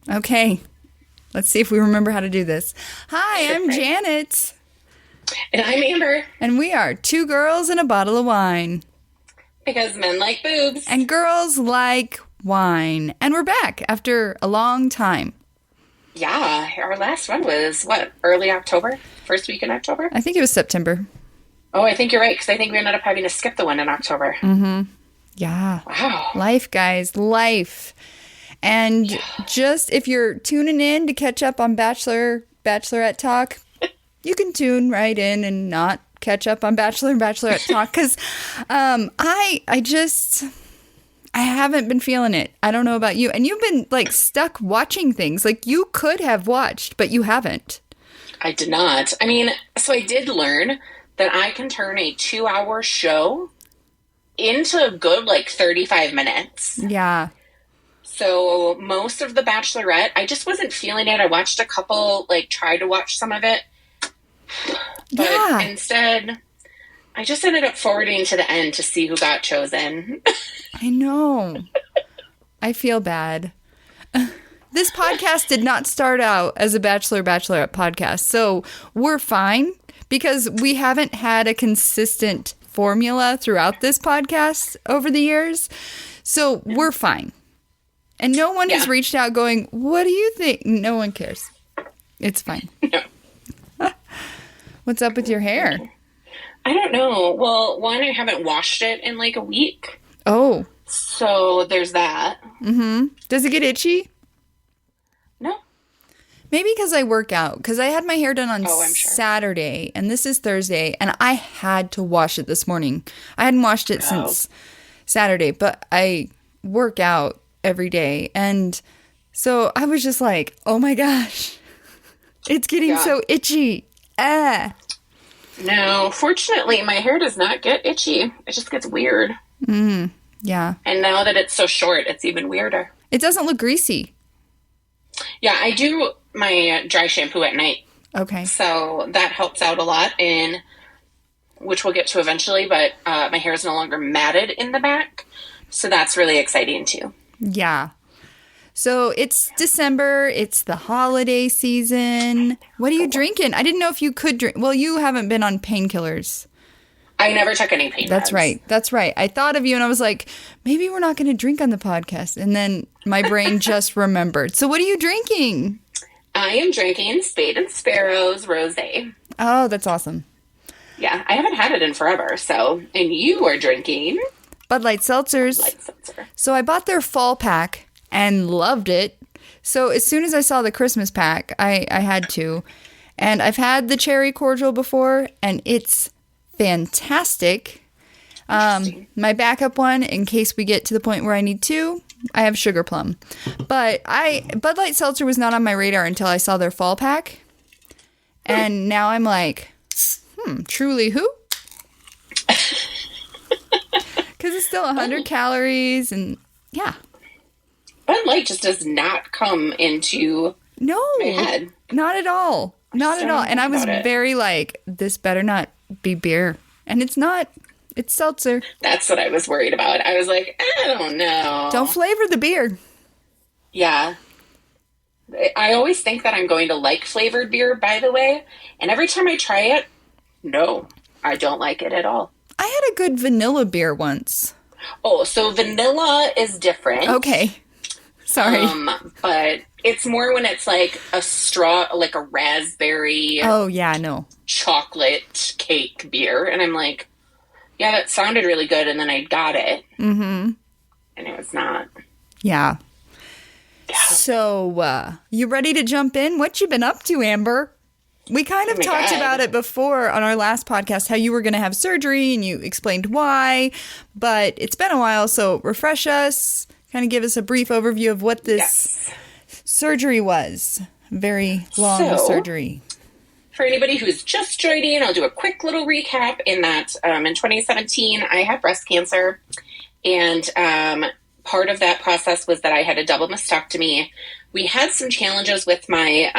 Okay. Let's see if we remember how to do this. Hi, I'm Janet. And I'm Amber. And we are two girls and a bottle of wine. Because men like boobs. And girls like wine. And we're back after a long time. Yeah, our last one was, early October? First week in October? I think it was September. Oh, I think you're right, because I think we ended up having to skip the one in October. Mm-hmm. Yeah. Wow. Life, guys. Life. And just if you're tuning in to catch up on Bachelorette talk, you can tune right in and not catch up on Bachelor and Bachelorette talk. Because I haven't been feeling it. I don't know about you. And you've been stuck watching things. You could have watched, but you haven't. I did not. I mean, so I did learn that I can turn a 2-hour show into a good 35 minutes. Yeah. So most of The Bachelorette, I just wasn't feeling it. I watched a couple, tried to watch some of it. But instead, I just ended up forwarding to the end to see who got chosen. I know. I feel bad. This podcast did not start out as a Bachelorette podcast, so we're fine because we haven't had a consistent formula throughout this podcast over the years. So we're fine. And no one has reached out going, what do you think? No one cares. It's fine. No. What's up with your hair? I don't know. Well, one, I haven't washed it in a week. Oh. So there's that. Mm-hmm. Does it get itchy? No. Maybe because I work out. Because I had my hair done on Saturday, and this is Thursday, and I had to wash it this morning. I hadn't washed it since Saturday, but I work out every day. And so I was just like, oh my gosh, it's getting so itchy. No, fortunately, my hair does not get itchy. It just gets weird. Yeah. And now that it's so short, it's even weirder. It doesn't look greasy. Yeah, I do my dry shampoo at night. Okay. So that helps out a lot, which we'll get to eventually, but my hair is no longer matted in the back. So that's really exciting too. Yeah. So it's December. It's the holiday season. What are you drinking? I didn't know if you could drink. Well, you haven't been on painkillers. I never took any pain That's meds. right. That's right. I thought of you and I was like, maybe we're not going to drink on the podcast. And then my brain just remembered. So what are you drinking? I am drinking Spade and Sparrow's Rosé. Oh, that's awesome. Yeah, I haven't had it in forever. So, and you are drinking Bud Light Seltzers. Light Seltzer. So I bought their fall pack and loved it. So as soon as I saw the Christmas pack, I had to. And I've had the cherry cordial before, and it's fantastic. My backup one, in case we get to the point where I need two, I have sugar plum. But Bud Light Seltzer was not on my radar until I saw their fall pack. And now I'm like, truly who? Because it's still 100 calories, and yeah. Bud Light just does not come into my head. Not at all. Not at all. And I was very this better not be beer. And it's not. It's seltzer. That's what I was worried about. I was like, I don't know. Don't flavor the beer. Yeah. I always think that I'm going to like flavored beer, by the way. And every time I try it, no, I don't like it at all. I had a good vanilla beer once. Oh, so vanilla is different. Okay. Sorry. But it's more when it's a straw, a raspberry. Oh, yeah, no. Chocolate cake beer. And I'm like, yeah, that sounded really good. And then I got it. Mm-hmm. And it was not. Yeah. So, you ready to jump in? What you been up to, Amber? We kind of talked about it before on our last podcast, how you were going to have surgery and you explained why, but it's been a while, so refresh us, kind of give us a brief overview of what this surgery was. Very long surgery. For anybody who's just joining, I'll do a quick little recap in that in 2017, I had breast cancer, and part of that process was that I had a double mastectomy. We had some challenges with my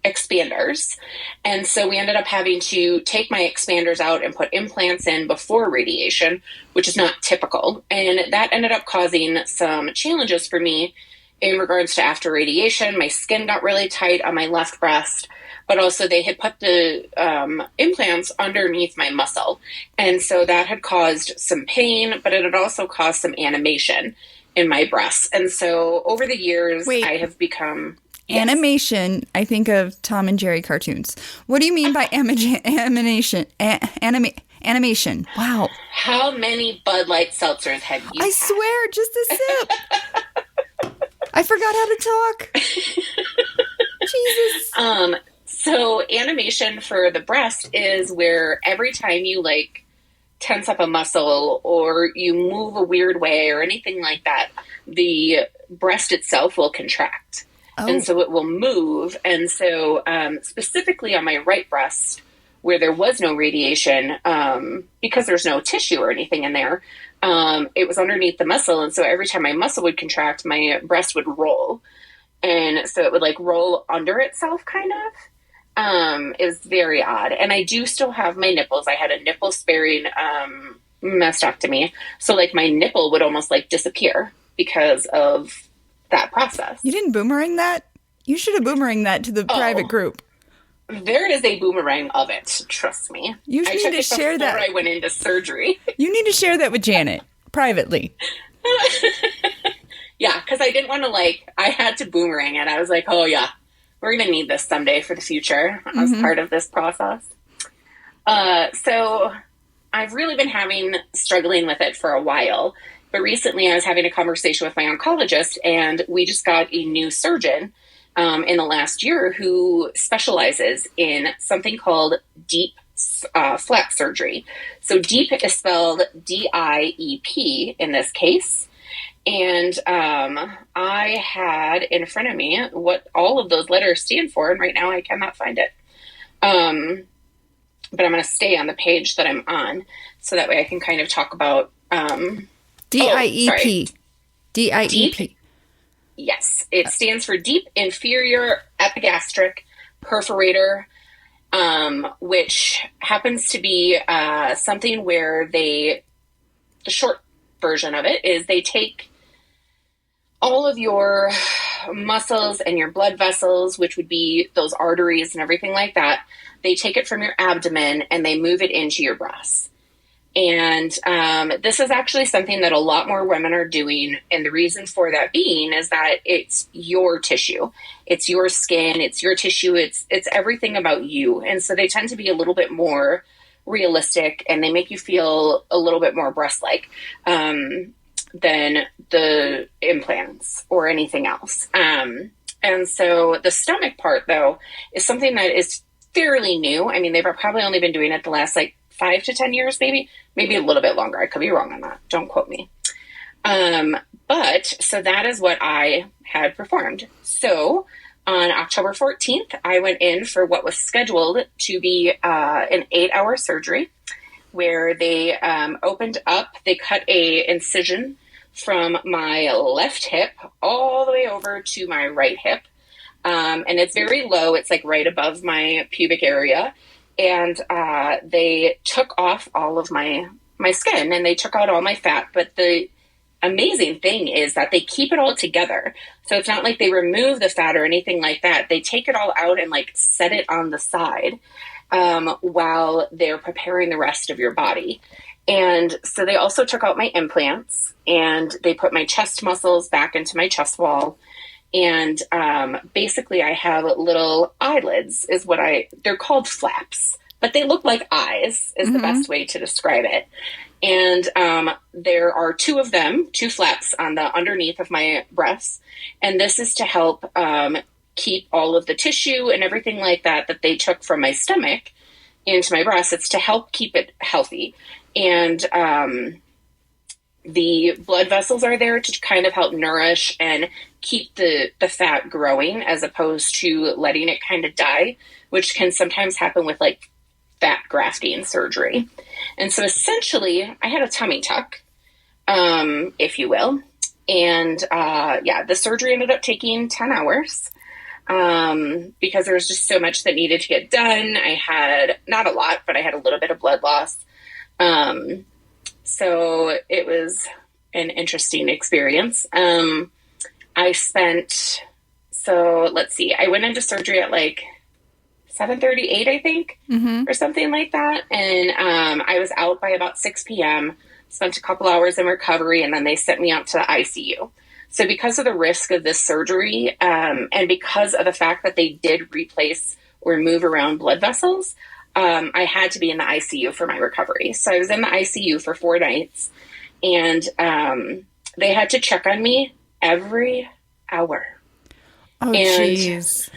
expanders. And so we ended up having to take my expanders out and put implants in before radiation, which is not typical. And that ended up causing some challenges for me in regards to after radiation, my skin got really tight on my left breast, but also they had put the implants underneath my muscle. And so that had caused some pain, but it had also caused some animation in my breasts. And so over the years, I have become... Animation, I think of Tom and Jerry cartoons. What do you mean by animation? Animation. Wow. How many Bud Light seltzers have you had? Swear, just a sip. I forgot how to talk. Jesus. So animation for the breast is where every time you like tense up a muscle or you move a weird way or anything like that, the breast itself will contract. Oh. And so it will move. And so specifically on my right breast, where there was no radiation, because there's no tissue or anything in there, it was underneath the muscle. And so every time my muscle would contract, my breast would roll. And so it would like roll under itself kind of. It was very odd. And I do still have my nipples. I had a nipple sparing mastectomy. So like my nipple would almost like disappear because of that process. You didn't boomerang that? You should have boomeranged that to the private group. There is a boomerang of it. Trust me. You need to share that. I went into surgery. You need to share that with Janet privately. Yeah, because I didn't want to I had to boomerang it. I was like, oh yeah, we're going to need this someday for the future as part of this process. So I've really been struggling with it for a while. But recently I was having a conversation with my oncologist, and we just got a new surgeon in the last year who specializes in something called DIEP flap surgery. So DIEP is spelled DIEP in this case. And I had in front of me what all of those letters stand for, and right now I cannot find it. But I'm going to stay on the page that I'm on, so that way I can kind of talk about... DIEP. DIEP. Yes. It stands for Deep Inferior Epigastric Perforator, which happens to be something where the short version of it is they take all of your muscles and your blood vessels, which would be those arteries and everything like that. They take it from your abdomen and they move it into your breasts. And this is actually something that a lot more women are doing. And the reason for that being is that it's your tissue. It's your skin. It's your tissue. It's everything about you. And so they tend to be a little bit more realistic, and they make you feel a little bit more breast-like than the implants or anything else. And so the stomach part, though, is something that is fairly new. I mean, they've probably only been doing it the last 5 to 10 years, maybe a little bit longer. I could be wrong on that. Don't quote me. But so that is what I had performed. So on October 14th, I went in for what was scheduled to be an 8-hour surgery where they opened up, they cut a incision from my left hip all the way over to my right hip. And it's very low. It's right above my pubic area. And they took off all of my skin, and they took out all my fat. But the amazing thing is that they keep it all together. So it's not like they remove the fat or anything like that. They take it all out and set it on the side while they're preparing the rest of your body. And so they also took out my implants, and they put my chest muscles back into my chest wall. And basically I have little eyelids is what they're called flaps, but they look like eyes is the best way to describe it. And there are 2 of them, 2 flaps on the underneath of my breasts. And this is to help keep all of the tissue and everything like that they took from my stomach into my breasts. It's to help keep it healthy. And the blood vessels are there to kind of help nourish and keep the fat growing, as opposed to letting it kind of die, which can sometimes happen with fat grafting surgery. And so essentially I had a tummy tuck, if you will. And the surgery ended up taking 10 hours because there was just so much that needed to get done. I had not a lot, but I had a little bit of blood loss. So it was an interesting experience. I let's see, I went into surgery at like 7:38, I think, or something like that. And I was out by about 6 p.m., spent a couple hours in recovery, and then they sent me out to the ICU. So because of the risk of this surgery, and because of the fact that they did replace or move around blood vessels, I had to be in the ICU for my recovery. So I was in the ICU for 4 nights, and they had to check on me every hour. Oh, jeez.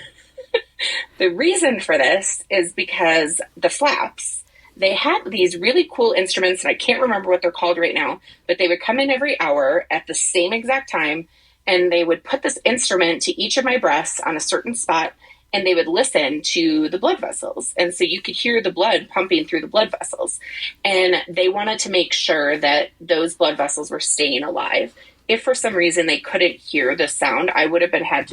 The reason for this is because the flaps, they had these really cool instruments, and I can't remember what they're called right now, but they would come in every hour at the same exact time, and they would put this instrument to each of my breasts on a certain spot, and they would listen to the blood vessels. And so you could hear the blood pumping through the blood vessels. And they wanted to make sure that those blood vessels were staying alive. If for some reason they couldn't hear the sound, I would have had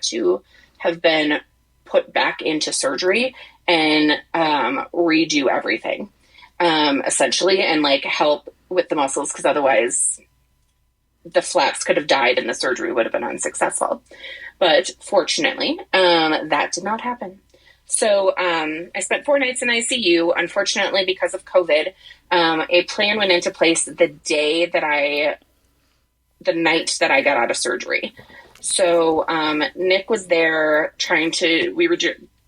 to have been put back into surgery and redo everything, essentially, and like help with the muscles, because otherwise the flaps could have died and the surgery would have been unsuccessful. But fortunately, that did not happen. So I spent 4 nights in ICU. Unfortunately, because of COVID, a plan went into place the night that I got out of surgery. So Nick was there we were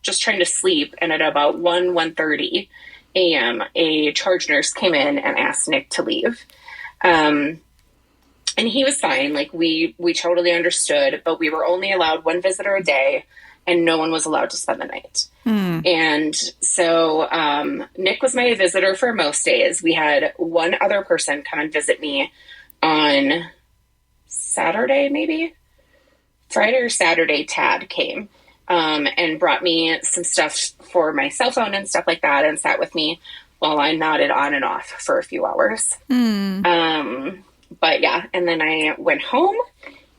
just trying to sleep. And at about 1:30 a.m., a charge nurse came in and asked Nick to leave. And he was fine. Like we totally understood, but we were only allowed 1 visitor a day, and no one was allowed to spend the night. And so Nick was my visitor for most days. We had one other person come and visit me on Saturday, maybe Friday or Saturday. Tad came and brought me some stuff for my cell phone and stuff like that, and sat with me while I nodded on and off for a few hours. But yeah, and then I went home,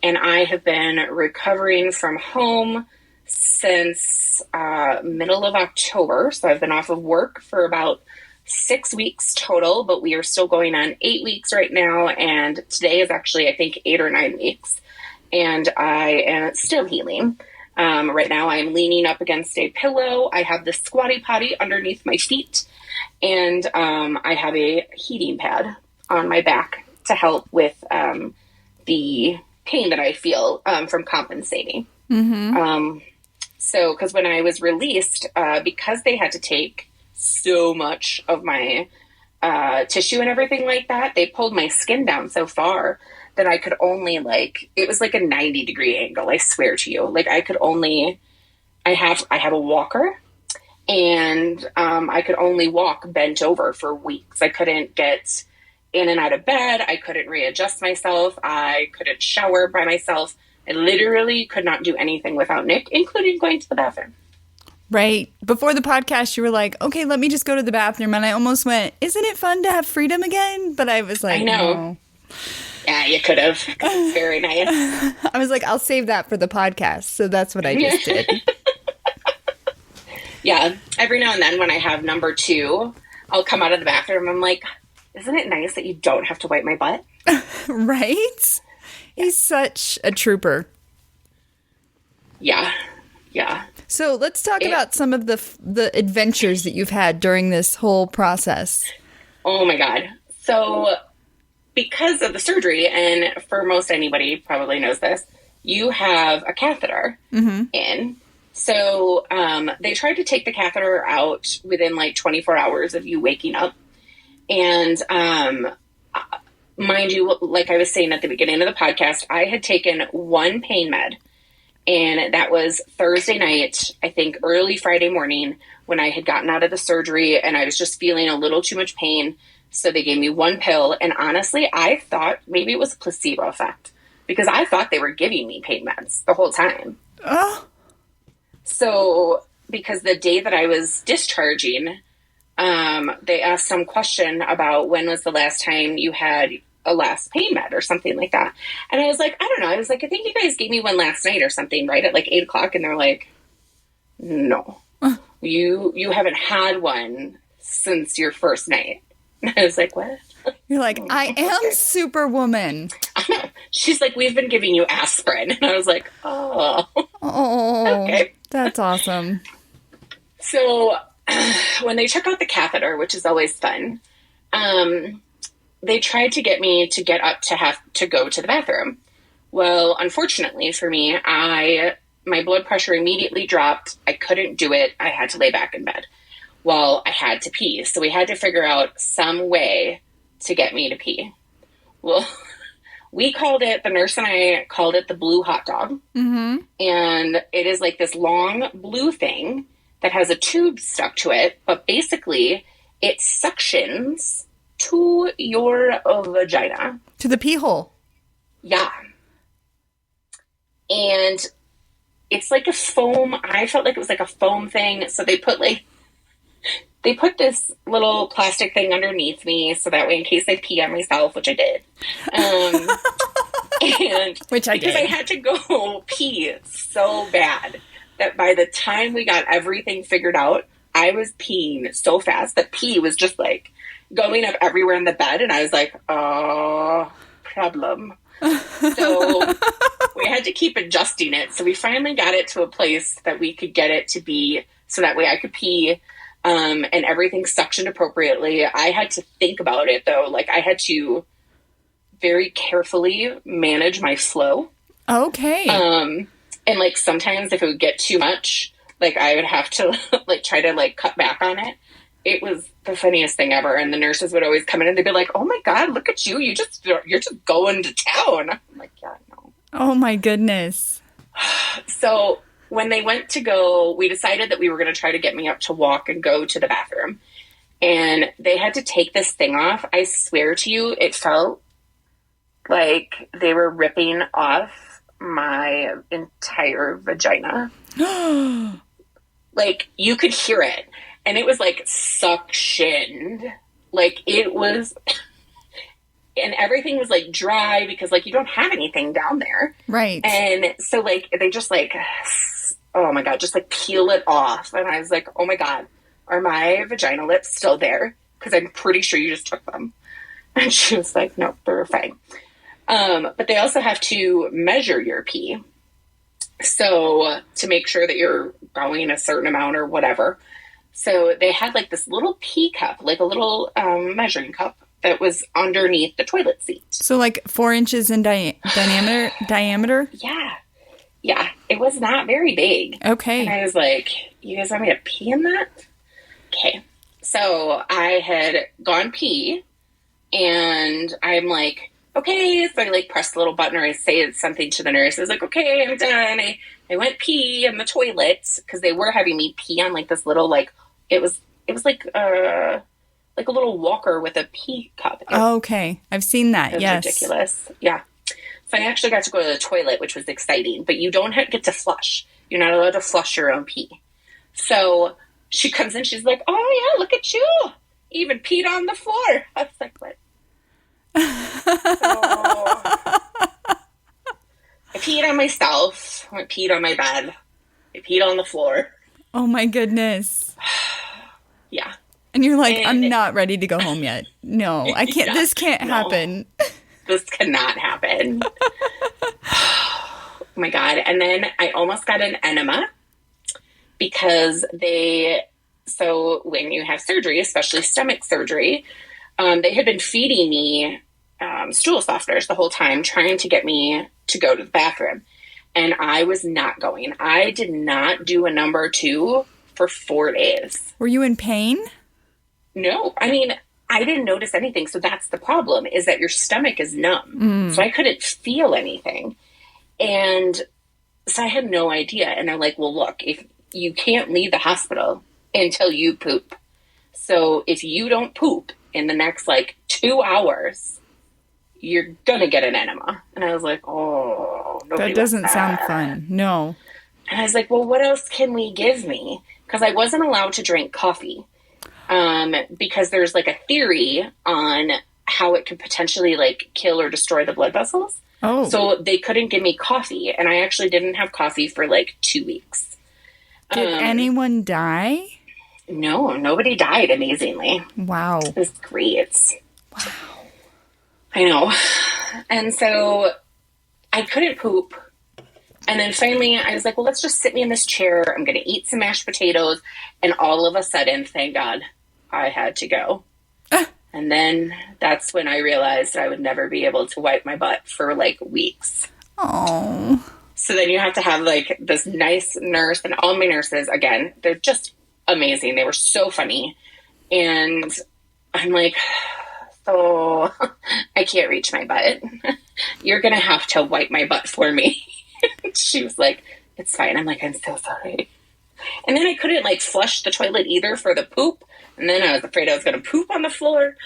and I have been recovering from home since middle of October. So I've been off of work for about 6 weeks total, but we are still going on 8 weeks right now. And today is actually, I think, 8 or 9 weeks. And I am still healing. Right now I'm leaning up against a pillow. I have the squatty potty underneath my feet. And I have a heating pad on my back to help with the pain that I feel from compensating. So, because when I was released, because they had to take so much of my tissue and everything like that, they pulled my skin down so far that I could only it was like a 90-degree angle, I swear to you. Like I could only, I have a walker, and I could only walk bent over for weeks. I couldn't get in and out of bed. I couldn't readjust myself. I couldn't shower by myself. I literally could not do anything without Nick, including going to the bathroom. Right. Before the podcast, you were like, okay, let me just go to the bathroom. And I almost went, isn't it fun to have freedom again? But I was like, I know. No. Yeah, you could have. It's very nice. I was like, I'll save that for the podcast. So that's what I just did. Yeah. Every now and then when I have number 2, I'll come out of the bathroom. I'm like, isn't it nice that you don't have to wipe my butt? Right? He's such a trooper. Yeah. Yeah. So let's talk about some of the adventures that you've had during this whole process. Oh my God. So because of the surgery, and for most anybody probably knows this, you have a catheter in. So they tried to take the catheter out within like 24 hours of you waking up. And mind you, like I was saying at the beginning of the podcast, I had taken 1 pain med, and that was Thursday night, I think early Friday morning, when I had gotten out of the surgery and I was just feeling a little too much pain. So they gave me 1 pill. And honestly, I thought maybe it was a placebo effect, because I thought they were giving me pain meds the whole time. Oh. So because the day that I was discharging, they asked some question about when was the last time you had a last pain med or something like that. And I was like, I don't know. I was like, I think you guys gave me one last night or something, right? At like 8 o'clock. And they're like, no, you haven't had one since your first night. And I was like, what? You're like, I am Superwoman. I know. She's like, we've been giving you aspirin. And I was like, oh, okay. That's awesome. So when they took out the catheter, which is always fun, they tried to get me to get up to have to go to the bathroom. Well, unfortunately for me, my blood pressure immediately dropped. I couldn't do it. I had to lay back in bed. Well, I had to pee. So we had to figure out some way to get me to pee. Well, the nurse and I called it the blue hot dog. Mm-hmm. And it is like this long blue thing that has a tube stuck to it. But basically, it suctions to your vagina. To the pee hole. Yeah. And it's like a foam. I felt like it was like a foam thing. So they put this little plastic thing underneath me so that way in case I pee on myself, which I did. And which I did. Because I had to go pee so bad that by the time we got everything figured out, I was peeing so fast that pee was just like going up everywhere in the bed. And I was like, oh, problem. So we had to keep adjusting it. So we finally got it to a place that we could get it to be so that way I could pee and everything suctioned appropriately. I had to think about it though. Like I had to very carefully manage my flow. Okay. And like sometimes if it would get too much, like I would have to like try to like cut back on it. It was the funniest thing ever. And the nurses would always come in and they'd be like, oh my God, look at you. You're just going to town. I'm like, yeah, I know. Oh my goodness. So when they went to go, we decided that we were going to try to get me up to walk and go to the bathroom. And they had to take this thing off. I swear to you, it felt like they were ripping off my entire vagina. Like you could hear it. And it was like suctioned. Like it was, and everything was like dry because like you don't have anything down there. Right. And so like they just like, oh my God, just like peel it off. And I was like, oh my God, are my vagina lips still there? Because I'm pretty sure you just took them. And she was like, no, they're fine. But they also have to measure your pee. So to make sure that you're going a certain amount or whatever. So they had like this little pee cup, like a little measuring cup that was underneath the toilet seat. So like 4 inches in diameter? Yeah. Yeah. It was not very big. Okay. And I was like, you guys want me to pee in that? Okay. So I had gone pee and I'm like, okay. So I like press the little button or I say something to the nurse. I was like, okay, I'm done. I went pee in the toilet because they were having me pee on like this little like, it was like a little walker with a pee cup. Okay. I've seen that. It was yes. ridiculous. Yeah. So I actually got to go to the toilet, which was exciting, but you don't get to flush. You're not allowed to flush your own pee. So she comes in, she's like, oh yeah, look at you. You even peed on the floor. I was like, what? I peed on myself. I peed on my bed. I peed on the floor. Oh my goodness. Yeah. And you're like, I'm not ready to go home yet. No, I can't. Yeah, this can't happen. This cannot happen. Oh my God. And then I almost got an enema because so when you have surgery, especially stomach surgery, they had been feeding me stool softeners the whole time, trying to get me to go to the bathroom. And I was not going. I did not do a number 2 for 4 days. Were you in pain? No. I mean, I didn't notice anything. So that's the problem, is that your stomach is numb. So I couldn't feel anything. And so I had no idea. And they're like, well, look, if you can't leave the hospital until you poop. So if you don't poop in the next like 2 hours, you're going to get an enema. And I was like, oh, that doesn't sound fun. No. And I was like, well, what else can we give me? Because I wasn't allowed to drink coffee. Because there's like a theory on how it could potentially like kill or destroy the blood vessels. Oh. So they couldn't give me coffee. And I actually didn't have coffee for like 2 weeks. Did anyone die? No, nobody died, amazingly. Wow. It was great. Wow. I know. And so I couldn't poop. And then finally I was like, well, let's just sit me in this chair. I'm going to eat some mashed potatoes. And all of a sudden, thank God, I had to go. And then that's when I realized I would never be able to wipe my butt for like weeks. Oh. So then you have to have like this nice nurse, and all my nurses, again, they're just amazing. They were so funny. And I'm like, so I can't reach my butt. You're going to have to wipe my butt for me. She was like, it's fine. I'm like, I'm so sorry. And then I couldn't like flush the toilet either for the poop. And then I was afraid I was going to poop on the floor.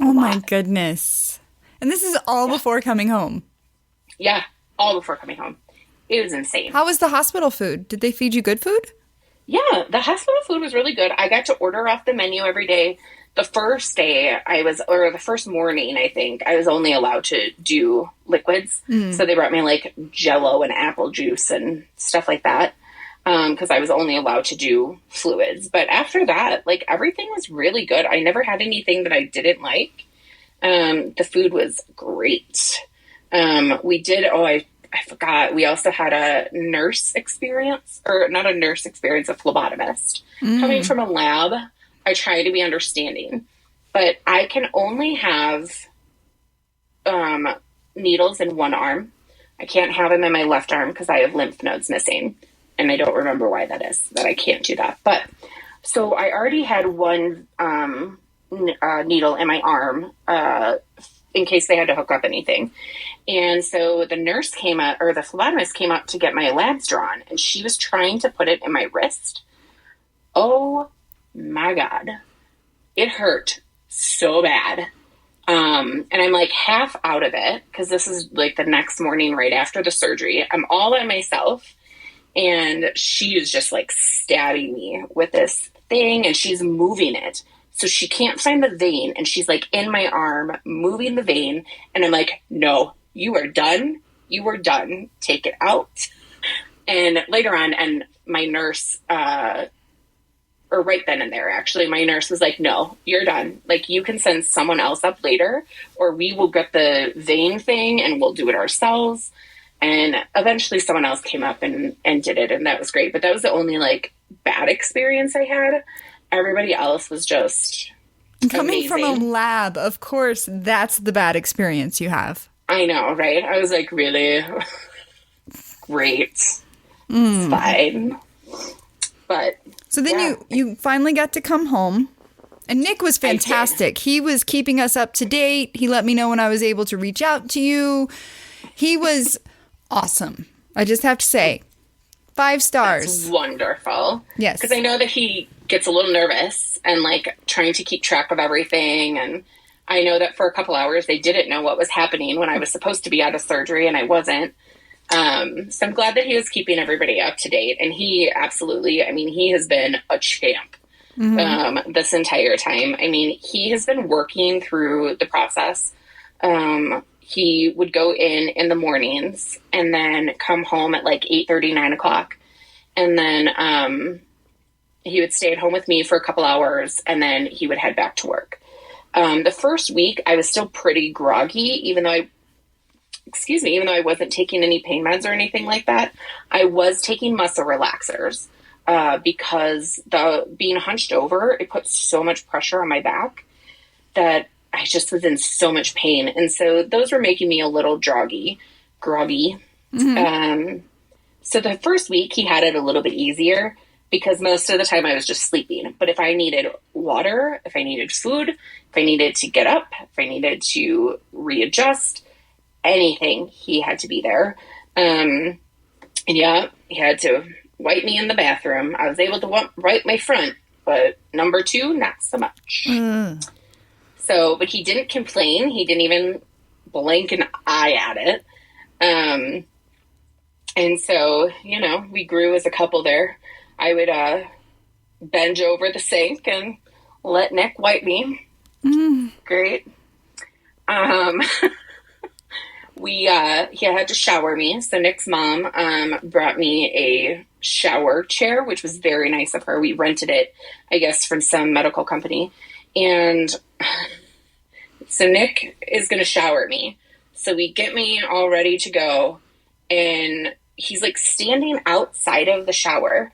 Oh my goodness. And this is all before coming home. Yeah, all before coming home. It was insane. How was the hospital food? Did they feed you good food? Yeah, the hospital food was really good. I got to order off the menu every day. The first day the first morning, I think, I was only allowed to do liquids. So they brought me like Jell-O and apple juice and stuff like that. Because I was only allowed to do fluids. But after that, like, everything was really good. I never had anything that I didn't like. The food was great. We did, I forgot, we also had a nurse experience, or not a nurse experience, a phlebotomist. Coming from a lab, I try to be understanding. But I can only have needles in one arm. I can't have them in my left arm because I have lymph nodes missing. And I don't remember why that is, that I can't do that. But so I already had one needle in my arm in case they had to hook up anything. And so the nurse came up, or the phlebotomist came up to get my labs drawn, and she was trying to put it in my wrist. Oh my God. It hurt so bad. And I'm like half out of it because this is like the next morning right after the surgery. I'm all by myself. And she is just like stabbing me with this thing, and she's moving it. So she can't find the vein, and she's like in my arm moving the vein. And I'm like, no, you are done. You are done. Take it out. And later on, and my nurse, or right then and there, actually, my nurse was like, no, you're done. Like, you can send someone else up later, or we will get the vein thing and we'll do it ourselves. And eventually someone else came up and did it, and that was great. But that was the only, like, bad experience I had. Everybody else was just Coming amazing. from a lab, of course, that's the bad experience you have. I know, right? I was like, really? Great. It's fine. But so then you finally got to come home. And Nick was fantastic. He was keeping us up to date. He let me know when I was able to reach out to you. He was awesome. I just have to say, 5 stars. That's wonderful. Yes. Because I know that he gets a little nervous and like trying to keep track of everything. And I know that for a couple hours they didn't know what was happening when I was supposed to be out of surgery and I wasn't. So I'm glad that he was keeping everybody up to date. And he absolutely, I mean, he has been a champ this entire time. I mean, he has been working through the process. He would go in the mornings and then come home at like 8:30, 9 o'clock. And then he would stay at home with me for a couple hours, and then he would head back to work. The first week, I was still pretty groggy, even though I wasn't taking any pain meds or anything like that. I was taking muscle relaxers because being hunched over, it put so much pressure on my back that I just was in so much pain. And so those were making me a little groggy. So the first week he had it a little bit easier because most of the time I was just sleeping. But if I needed water, if I needed food, if I needed to get up, if I needed to readjust, anything, he had to be there. And yeah, he had to wipe me in the bathroom. I was able to wipe my front, but number 2, not so much. So, but he didn't complain. He didn't even blink an eye at it. And so, you know, we grew as a couple there. I would bend over the sink and let Nick wipe me. Great. He had to shower me. So Nick's mom brought me a shower chair, which was very nice of her. We rented it, I guess, from some medical company. And so Nick is going to shower me. So we get me all ready to go, and he's like standing outside of the shower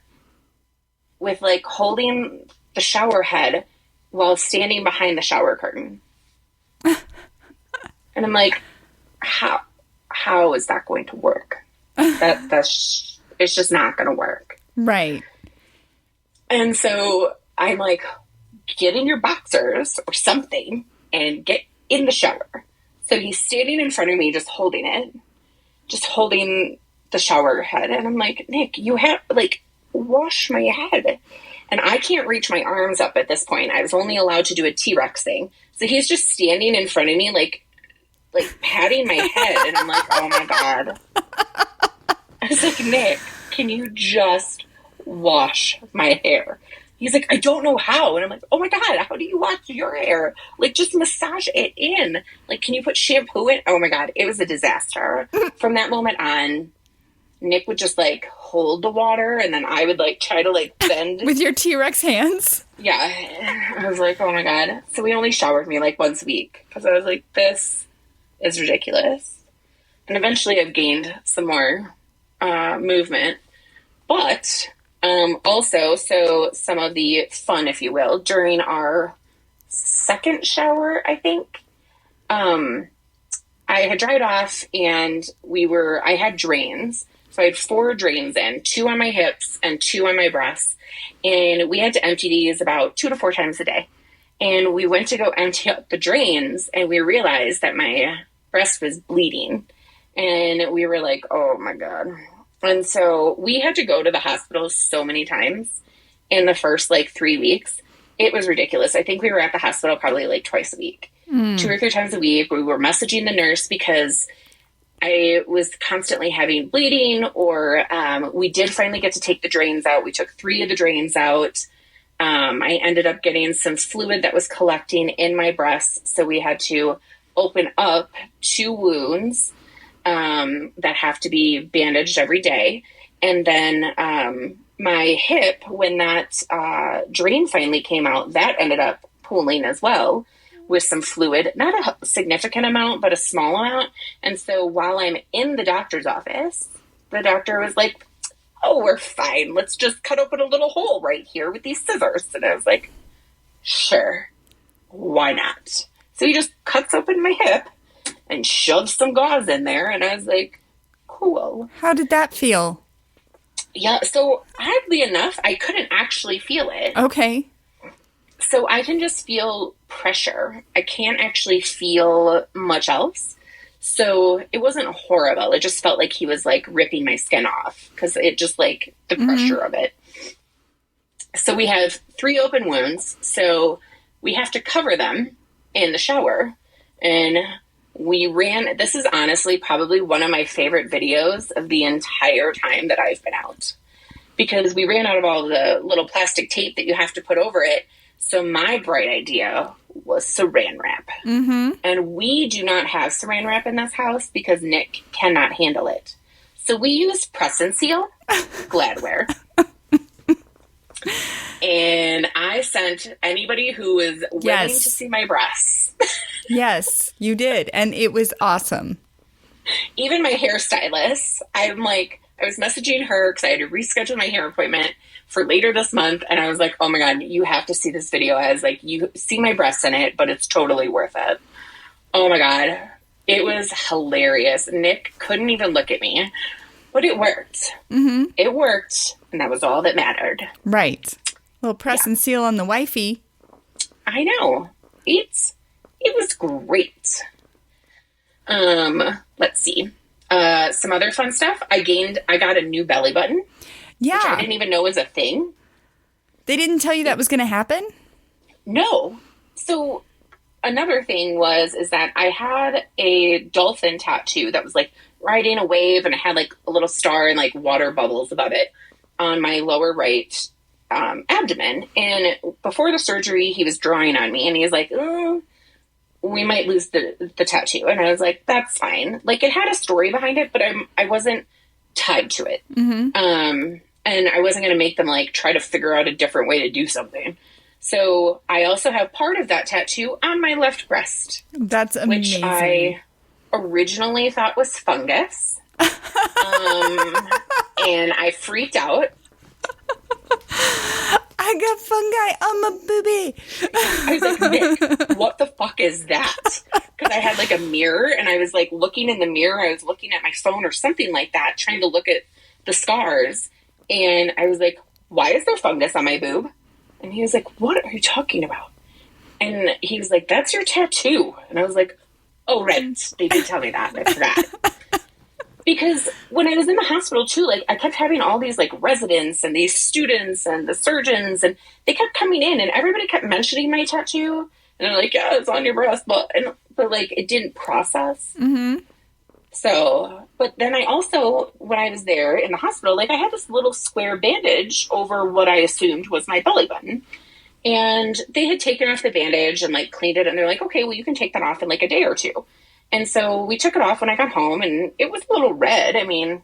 with like holding the shower head while standing behind the shower curtain. And I'm like, how is that going to work? It's just not going to work. Right. And so I'm like, get in your boxers or something and get in the shower. So he's standing in front of me, just holding the shower head. And I'm like, Nick, you have, like, wash my head. And I can't reach my arms up at this point. I was only allowed to do a T-Rex thing. So he's just standing in front of me, like patting my head. And I'm like, oh my God. I was like, Nick, can you just wash my hair? He's like, I don't know how. And I'm like, oh my God, how do you wash your hair? Like, just massage it in. Like, can you put shampoo in? Oh my God, it was a disaster. From that moment on, Nick would just like hold the water, and then I would like try to like bend. With your T-Rex hands? Yeah. I was like, oh my God. So we only showered me like once a week because I was like, this is ridiculous. And eventually I've gained some more movement. But also, so some of the fun, if you will, during our second shower, I think, I had dried off and I had drains. So I had 4 drains in, 2 on my hips and 2 on my breasts. And we had to empty these about 2 to 4 times a day. And we went to go empty up the drains, and we realized that my breast was bleeding. And we were like, oh my God. And so we had to go to the hospital so many times in the first like 3 weeks. It was ridiculous. I think we were at the hospital probably like twice a week, 2 or 3 times a week. We were messaging the nurse because I was constantly having bleeding, or we did finally get to take the drains out. We took 3 of the drains out. I ended up getting some fluid that was collecting in my breasts. So we had to open up 2 wounds that have to be bandaged every day. And then my hip, when that drain finally came out, that ended up pooling as well with some fluid, not a significant amount, but a small amount. And so while I'm in the doctor's office, the doctor was like, oh, we're fine. Let's just cut open a little hole right here with these scissors. And I was like, sure, why not? So he just cuts open my hip and shoves some gauze in there. And I was like, cool. How did that feel? Yeah, so oddly enough, I couldn't actually feel it. Okay. So I can just feel pressure. I can't actually feel much else. So it wasn't horrible. It just felt like he was like ripping my skin off because it just like the pressure of it. So we have 3 open wounds. So we have to cover them in the shower. And this is honestly probably one of my favorite videos of the entire time that I've been out, because we ran out of all the little plastic tape that you have to put over it. So my bright idea was saran wrap. And we do not have saran wrap in this house because Nick cannot handle it. So we use Press and Seal Gladware. And I sent anybody who was willing to see my breasts. Yes, you did. And it was awesome. Even my hairstylist, I was messaging her because I had to reschedule my hair appointment for later this month. And I was like, oh my God, you have to see this video. I was like, you see my breasts in it, but it's totally worth it. Oh my God. It was hilarious. Nick couldn't even look at me, but it worked. It worked. And that was all that mattered. Right. Little press and seal on the wifey. I know. It was great. Let's see. Some other fun stuff. I got a new belly button. Yeah. Which I didn't even know was a thing. They didn't tell you that was going to happen? No. So another thing is that I had a dolphin tattoo that was like riding a wave, and it had like a little star and like water bubbles above it on my lower right abdomen. And before the surgery, he was drawing on me, and he was like, oh, we might lose the tattoo. And I was like, that's fine. Like, it had a story behind it, but I wasn't tied to it. And I wasn't going to make them like try to figure out a different way to do something. So I also have part of that tattoo on my left breast. That's amazing. Which I originally thought was fungus. And I freaked out. I got fungi on my boobie. I was like, Nick, what the fuck is that? Because I had like a mirror and I was like looking in the mirror. I was looking at my phone or something like that, trying to look at the scars. And I was like, why is there fungus on my boob? And he was like, what are you talking about? And he was like, that's your tattoo. And I was like, oh, right. They did tell me that. I forgot. Because when I was in the hospital too, like I kept having all these like residents and these students and the surgeons, and they kept coming in and everybody kept mentioning my tattoo. And they're like, yeah, it's on your breast. But like it didn't process. Mm-hmm. So, but then I also, when I was there in the hospital, like I had this little square bandage over what I assumed was my belly button. And they had taken off the bandage and like cleaned it. And they're like, okay, well, you can take that off in like a day or two. And so we took it off when I got home and it was a little red. I mean,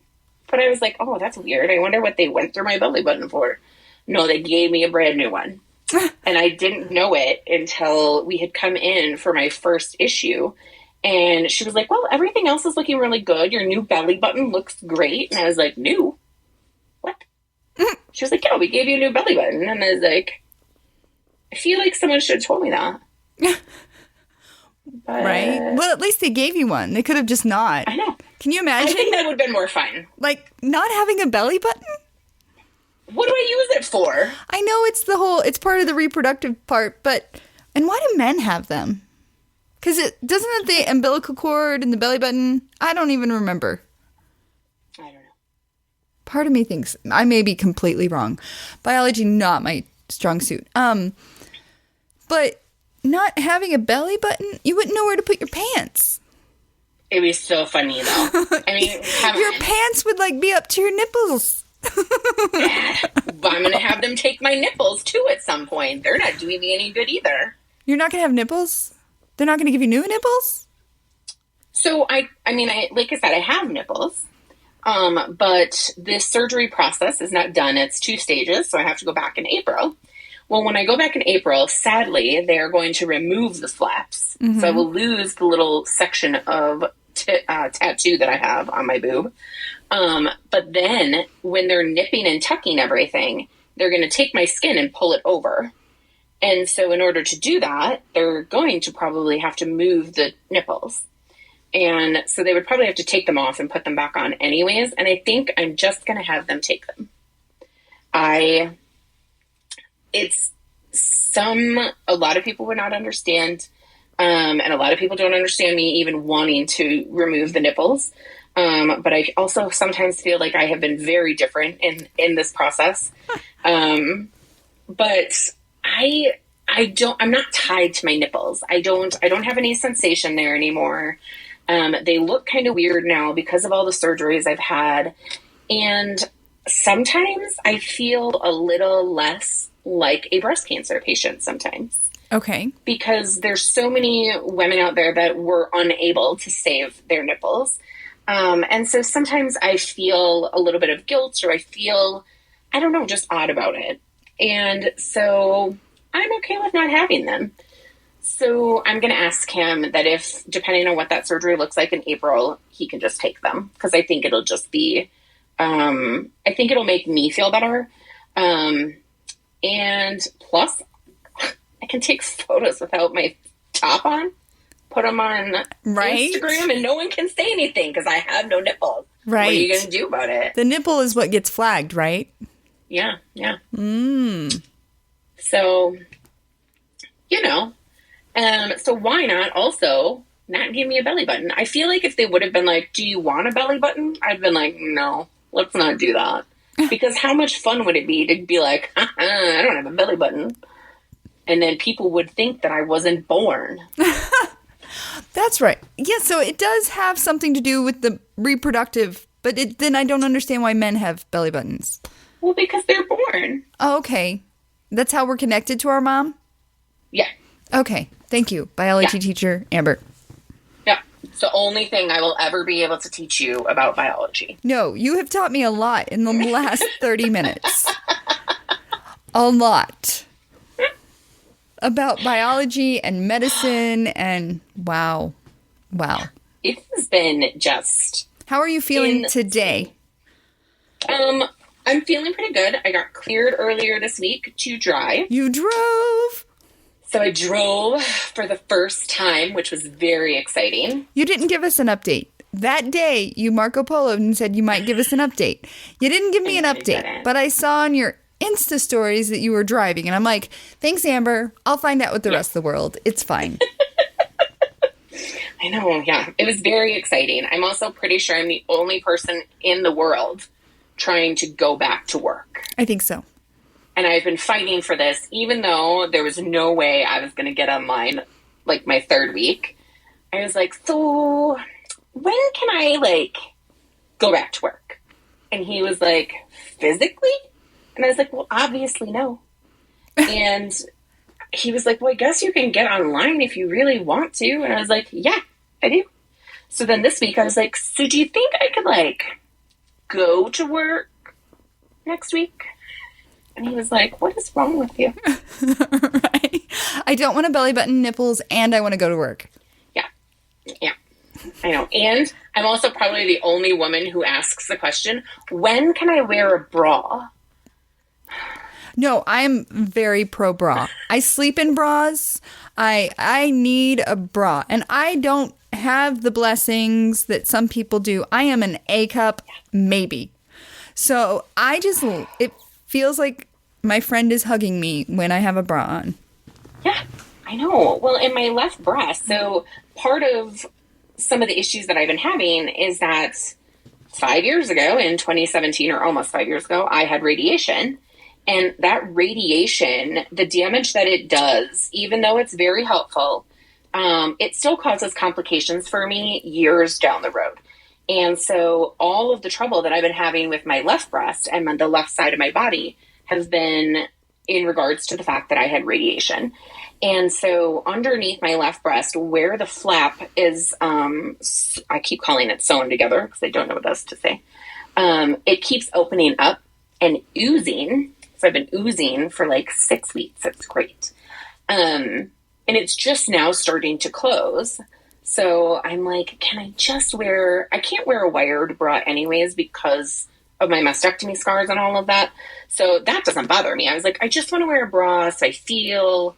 but I was like, oh, that's weird. I wonder what they went through my belly button for. No, they gave me a brand new one. And I didn't know it until we had come in for my first issue. And she was like, well, everything else is looking really good. Your new belly button looks great. And I was like, new? What? She was like, yeah, we gave you a new belly button. And I was like, I feel like someone should have told me that. But, right? Well, at least they gave you one. They could have just not. I know. Can you imagine? I think that would have been more fun. Like, not having a belly button? What do I use it for? I know it's part of the reproductive part, and why do men have them? Because doesn't it the umbilical cord and the belly button? I don't even remember. I don't know. Part of me thinks, I may be completely wrong. Biology, not my strong suit. But not having a belly button, you wouldn't know where to put your pants. It'd be so funny, though. I mean, your pants would, like, be up to your nipples. Yeah. But I'm going to have them take my nipples, too, at some point. They're not doing me any good, either. You're not going to have nipples? They're not going to give you new nipples? So, I mean, like I said, I have nipples. But this surgery process is not done. It's 2 stages, so I have to go back in April. Well, when I go back in April, sadly, they're going to remove the flaps. Mm-hmm. So I will lose the little section of tattoo that I have on my boob. But then when they're nipping and tucking everything, they're going to take my skin and pull it over. And so in order to do that, they're going to probably have to move the nipples. And so they would probably have to take them off and put them back on anyways. And I think I'm just going to have them take them. A lot of people would not understand. And a lot of people don't understand me even wanting to remove the nipples. But I also sometimes feel like I have been very different in this process. But I'm not tied to my nipples. I don't have any sensation there anymore. They look kind of weird now because of all the surgeries I've had. And sometimes I feel a little less like a breast cancer patient sometimes. Okay. Because there's so many women out there that were unable to save their nipples. And so sometimes I feel a little bit of guilt, or I feel, I don't know, just odd about it. And so I'm okay with not having them. So I'm going to ask him that if, depending on what that surgery looks like in April, he can just take them. Because I think it'll just be, I think it'll make me feel better. And plus, I can take photos without my top on, put them on Instagram, and no one can say anything because I have no nipples. Right. What are you going to do about it? The nipple is what gets flagged, right? Yeah, yeah. So, so why not also not give me a belly button? I feel like if they would have been like, do you want a belly button? I'd been like, no, let's not do that. Because how much fun would it be to be like, I don't have a belly button. And then people would think that I wasn't born. That's right. Yeah, so it does have something to do with the reproductive, but then I don't understand why men have belly buttons. Well, because they're born. Oh, okay. That's how we're connected to our mom? Yeah. Okay. Thank you, biology teacher Amber. Yeah. It's the only thing I will ever be able to teach you about biology. No, you have taught me a lot in the last 30 minutes. A lot. About biology and medicine and wow. it has been just... How are you feeling today? I'm feeling pretty good. I got cleared earlier this week to drive. You drove? So I drove for the first time, which was very exciting. You didn't give us an update. That day, you Marco Polo'd and said you might give us an update. You didn't give me an update, but I saw on your Insta stories that you were driving, and I'm like, thanks, Amber. I'll find out with the rest of the world. It's fine. I know, yeah. It was very exciting. I'm also pretty sure I'm the only person in the world trying to go back to work. I think so. And I've been fighting for this, even though there was no way I was going to get online, like, my third week. I was like, so when can I, like, go back to work? And he was like, physically? And I was like, well, obviously no. And he was like, well, I guess you can get online if you really want to. And I was like, yeah, I do. So then this week I was like, so do you think I could, like, go to work next week? And he was like, what is wrong with you? Right. I don't want a belly button, nipples, and I want to go to work. Yeah. Yeah. I know. And I'm also probably the only woman who asks the question, when can I wear a bra? No, I'm very pro bra. I sleep in bras. I need a bra. And I don't have the blessings that some people do. I am an A cup, maybe. So it feels like my friend is hugging me when I have a bra on. Yeah, I know. Well, in my left breast, so part of some of the issues that I've been having is that 5 years ago, in 2017, or almost 5 years ago, I had radiation. And that radiation, the damage that it does, even though it's very helpful, it still causes complications for me years down the road. And so all of the trouble that I've been having with my left breast and the left side of my body has been in regards to the fact that I had radiation. And so underneath my left breast, where the flap is, I keep calling it sewn together because I don't know what else to say. It keeps opening up and oozing. So I've been oozing for like 6 weeks. It's great. And it's just now starting to close. So I'm like, I can't wear a wired bra anyways because of my mastectomy scars and all of that. So that doesn't bother me. I was like, I just want to wear a bra so I feel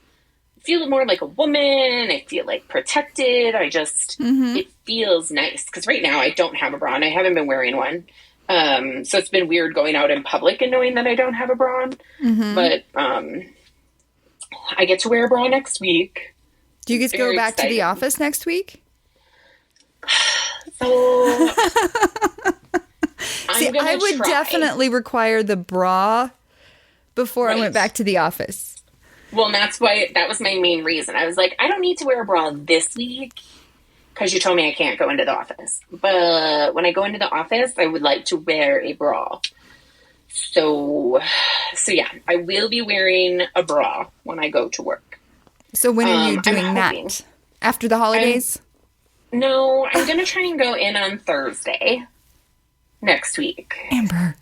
more like a woman. I feel like protected. It feels nice. Because right now I don't have a bra and I haven't been wearing one. So it's been weird going out in public and knowing that I don't have a bra on. Mm-hmm. But I get to wear a bra next week. Do you get to go back to the office next week? So see, I would definitely require the bra before I went back to the office. Well, and that's why that was my main reason. I was like, I don't need to wear a bra this week because you told me I can't go into the office. But when I go into the office, I would like to wear a bra. So yeah, I will be wearing a bra when I go to work. So when are you doing that? After the holidays? No, I'm going to try and go in on Thursday next week. Amber.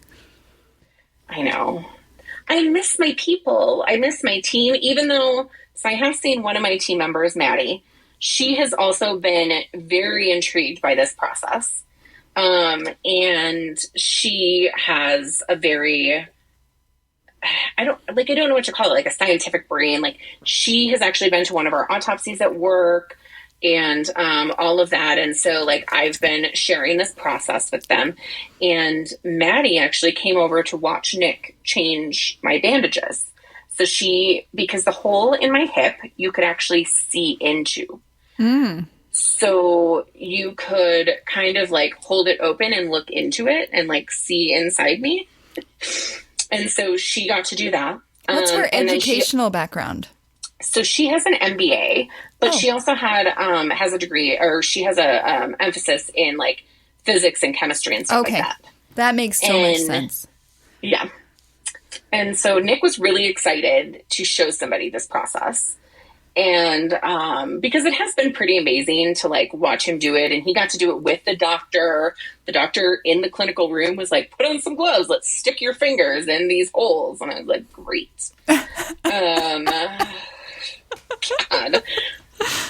I know. I miss my people. I miss my team, even though, so I have seen one of my team members, Maddie. She has also been very intrigued by this process. And she has a very, I don't know what to call it, like a scientific brain. Like she has actually been to one of our autopsies at work and all of that. And so like I've been sharing this process with them. And Maddie actually came over to watch Nick change my bandages. So because the hole in my hip, you could actually see into. Mm. So you could kind of like hold it open and look into it and like see inside me. And so she got to do that. What's her educational background? So she has an MBA, but she also has a degree, or she has a emphasis in like physics and chemistry and stuff like that. That makes so much sense. Yeah. And so Nick was really excited to show somebody this process. And because it has been pretty amazing to like watch him do it. And he got to do it with the doctor. The doctor in the clinical room was like, put on some gloves. Let's stick your fingers in these holes. And I was like, great. God.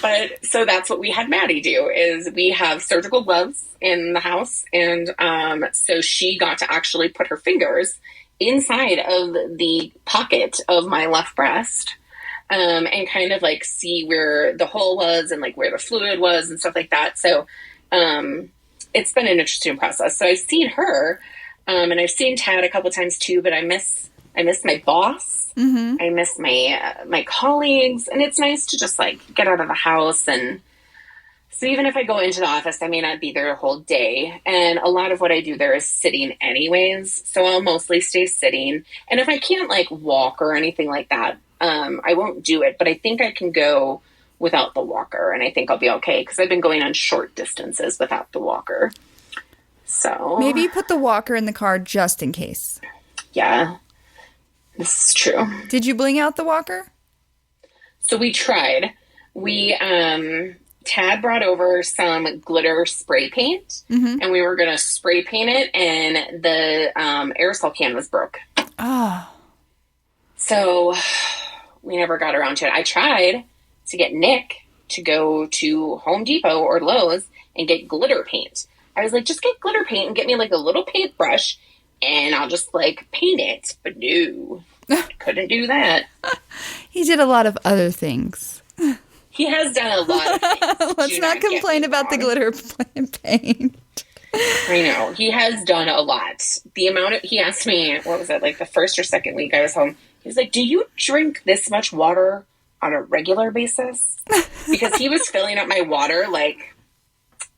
But so that's what we had Maddie do, is we have surgical gloves in the house. And so she got to actually put her fingers inside of the pocket of my left breast and kind of like see where the hole was and like where the fluid was and stuff like that. So it's been an interesting process. So I've seen her and I've seen Tad a couple times too, but I miss my boss. Mm-hmm. I miss my colleagues, and it's nice to just like get out of the house. And so even if I go into the office, I may not be there a whole day. And a lot of what I do there is sitting anyways. So I'll mostly stay sitting. And if I can't like walk or anything like that, I won't do it. But I think I can go without the walker, and I think I'll be okay because I've been going on short distances without the walker. So maybe put the walker in the car just in case. Yeah. This is true. Did you bling out the walker? So we tried. We, Tad brought over some glitter spray paint, and we were going to spray paint it, and the aerosol can was broke. Oh. So we never got around to it. I tried to get Nick to go to Home Depot or Lowe's and get glitter paint. I was like, just get glitter paint and get me like a little paintbrush, and I'll just like paint it. But no, couldn't do that. He did a lot of other things. He has done a lot of things. Let's not complain about the glitter paint. I know. He has done a lot. The amount he asked me, what was it, like the first or second week I was home, he was like, do you drink this much water on a regular basis? Because he was filling up my water like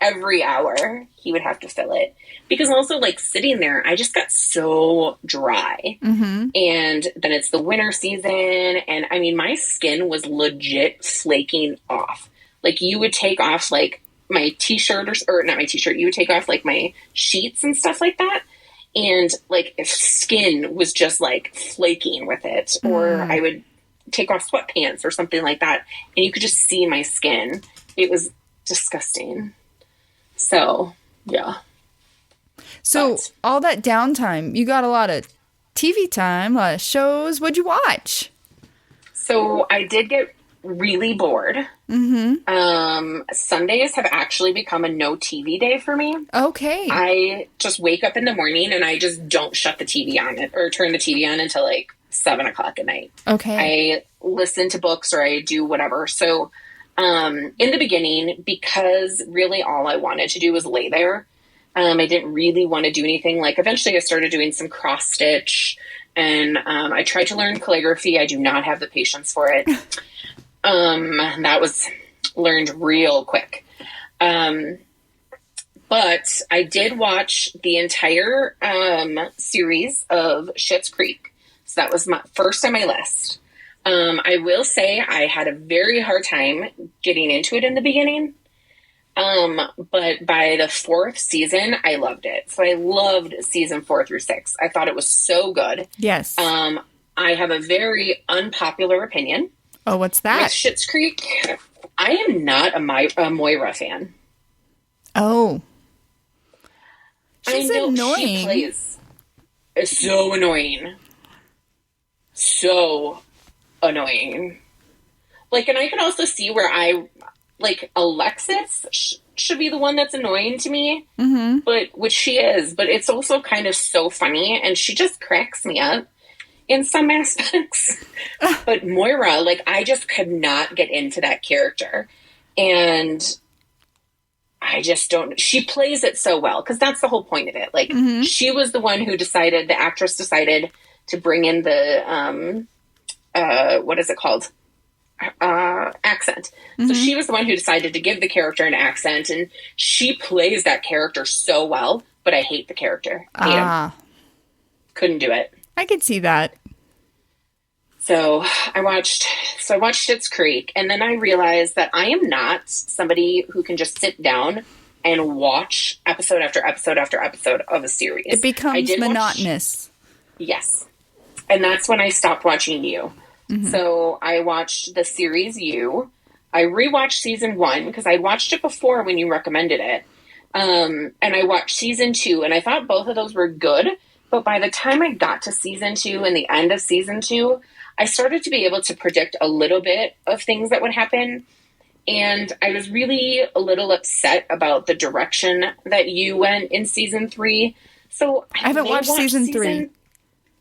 every hour. He would have to fill it. Because also, like, sitting there, I just got so dry. Mm-hmm. And then it's the winter season. And, I mean, my skin was legit flaking off. Like, you would take off, like, my T-shirt, or not my T-shirt, you would take off, like, my sheets and stuff like that. And, like, if skin was just, like, flaking with it. Or I would take off sweatpants or something like that. And you could just see my skin. It was disgusting. So, yeah. So, all that downtime, you got a lot of TV time, a lot of shows. What'd you watch? So, I did get really bored. Mm-hmm. Sundays have actually become a no TV day for me. Okay. I just wake up in the morning and I just don't shut the TV on it or turn the TV on until like 7 o'clock at night. Okay. I listen to books or I do whatever. So, in the beginning, because really all I wanted to do was lay there, I didn't really want to do anything. Like, eventually I started doing some cross stitch and I tried to learn calligraphy. I do not have the patience for it. That was learned real quick. But I did watch the entire series of Schitt's Creek. So that was my first on my list. I will say I had a very hard time getting into it in the beginning. But by the 4th season, I loved it. So I loved season 4 through 6. I thought it was so good. Yes. I have a very unpopular opinion. Oh, what's that? With Schitt's Creek, I am not a Moira fan. Oh. She's annoying. She plays. It's so annoying. So annoying. Like, and I can also see where Alexis should be the one that's annoying to me, which she is, but it's also kind of so funny, and she just cracks me up in some aspects. But Moira, like, I just could not get into that character, and I just don't, she plays it so well, because that's the whole point of it. Like, she was the one who decided, the actress decided to bring in the, what is it called? Accent. So she was the one who decided to give the character an accent, and she plays that character so well, but I hate the character. Hate him. Couldn't do it. I could see that. So I watched Schitt's Creek, and then I realized that I am not somebody who can just sit down and watch episode after episode after episode of a series. It becomes monotonous. Yes. And that's when I stopped watching You. So I watched the series You. I rewatched season 1 because I watched it before when you recommended it. And I watched season 2, and I thought both of those were good. But by the time I got to season 2 and the end of season 2, I started to be able to predict a little bit of things that would happen. And I was really a little upset about the direction that you went in season 3. So I haven't watched season 3.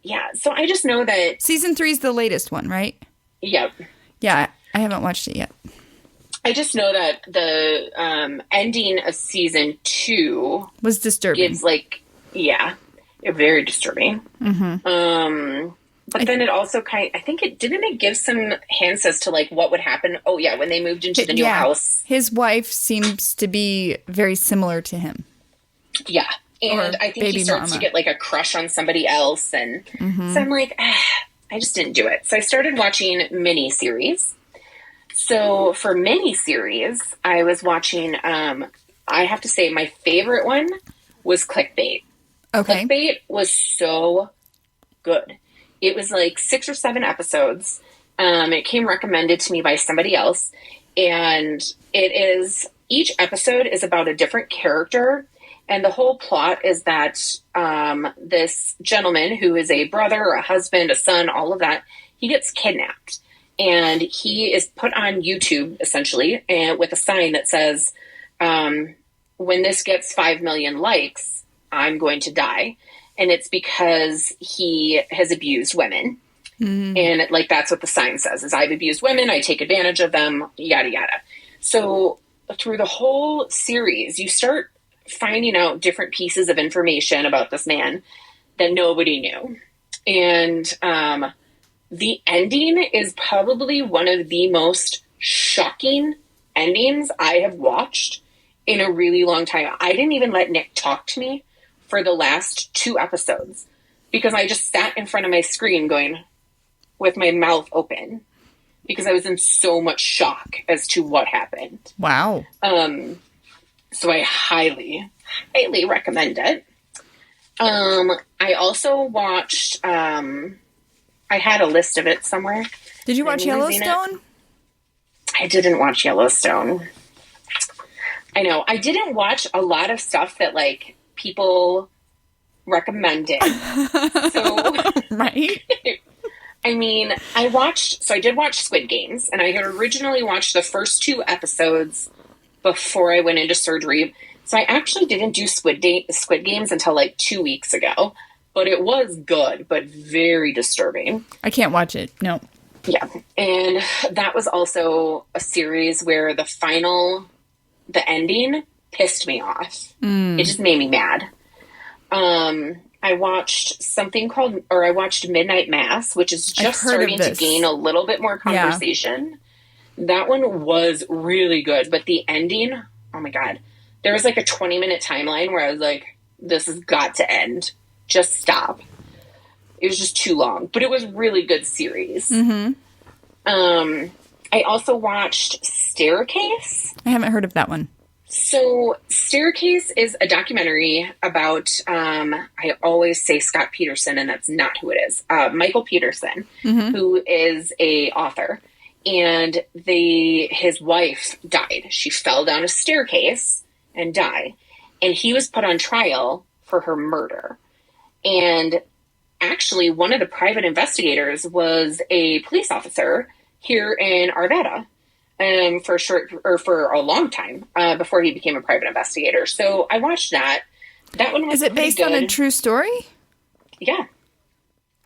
Yeah, so I just know that... Season 3 is the latest one, right? Yep. Yeah, I haven't watched it yet. I just know that the ending of season 2... was disturbing. Gives, very disturbing. Mm-hmm. But then it also I think it give some hints as to, like, what would happen. Oh, yeah, when they moved into the new house. His wife seems to be very similar to him. Yeah. And I think he starts to get, like, a crush on somebody else. And so I'm like, I just didn't do it. So I started watching miniseries. So for miniseries, I was watching, I have to say my favorite one was Clickbait. Okay. Clickbait was so good. It was like 6 or 7 episodes. It came recommended to me by somebody else. And each episode is about a different character. And the whole plot is that this gentleman who is a brother, a husband, a son, all of that, he gets kidnapped. And he is put on YouTube, essentially, and with a sign that says, when this gets 5 million likes, I'm going to die. And it's because he has abused women. Mm-hmm. And that's what the sign says, is I've abused women, I take advantage of them, yada, yada. So through the whole series, you start finding out different pieces of information about this man that nobody knew. And the ending is probably one of the most shocking endings I have watched in a really long time. I didn't even let Nick talk to me for the last 2 episodes because I just sat in front of my screen going with my mouth open because I was in so much shock as to what happened. Wow. So I highly, highly recommend it. I also watched, I had a list of it somewhere. Did you watch Yellowstone? I didn't watch Yellowstone. I know. I didn't watch a lot of stuff that, like, people recommended. So, right? I mean, I did watch Squid Games, and I had originally watched the first 2 episodes before I went into surgery. So I actually didn't do Squid Games until, like, 2 weeks ago. But it was good, but very disturbing. I can't watch it. No. Yeah. And that was also a series where the ending pissed me off. It just made me mad. I watched Midnight Mass, which is just starting to gain a little bit more conversation. Yeah. That one was really good, but the ending, oh my God. There was like a 20-minute timeline where I was like, this has got to end. Just stop. It was just too long, but it was really good series. Mm-hmm. I also watched Staircase. I haven't heard of that one. So Staircase is a documentary about, I always say Scott Peterson, and that's not who it is. Michael Peterson, who is a author, and his wife died. She fell down a staircase and died, and he was put on trial for her murder. And actually, one of the private investigators was a police officer here in Arvada for a long time before he became a private investigator. So I watched that. That one was Is it based on a true story? Yeah.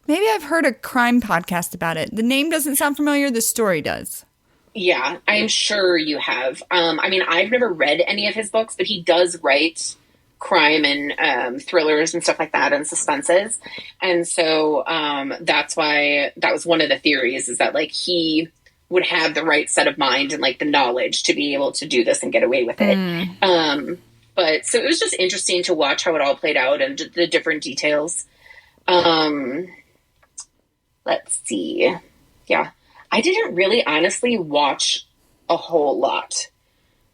Maybe I've heard a crime podcast about it. The name doesn't sound familiar. The story does. Yeah, I'm sure you have. I mean, I've never read any of his books, but he does write crime and thrillers and stuff like that and suspenses. And so that's why that was one of the theories, is that, like, he would have the right set of mind and, like, the knowledge to be able to do this and get away with it. But so it was just interesting to watch how it all played out and the different details. Let's see. Yeah. I didn't really honestly watch a whole lot.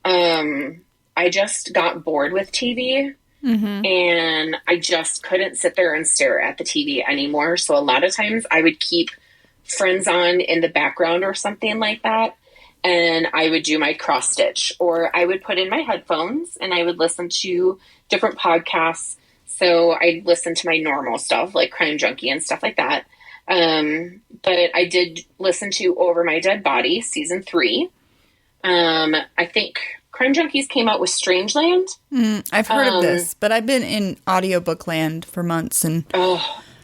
I just got bored with TV, and I just couldn't sit there and stare at the TV anymore. So a lot of times I would keep Friends on in the background or something like that, and I would do my cross stitch, or I would put in my headphones and I would listen to different podcasts. So I'd listen to my normal stuff like Crime Junkie and stuff like that. But I did listen to Over My Dead Body season 3. I think Crime Junkies came out with Strangeland. I've heard of this, but I've been in audiobook land for months. And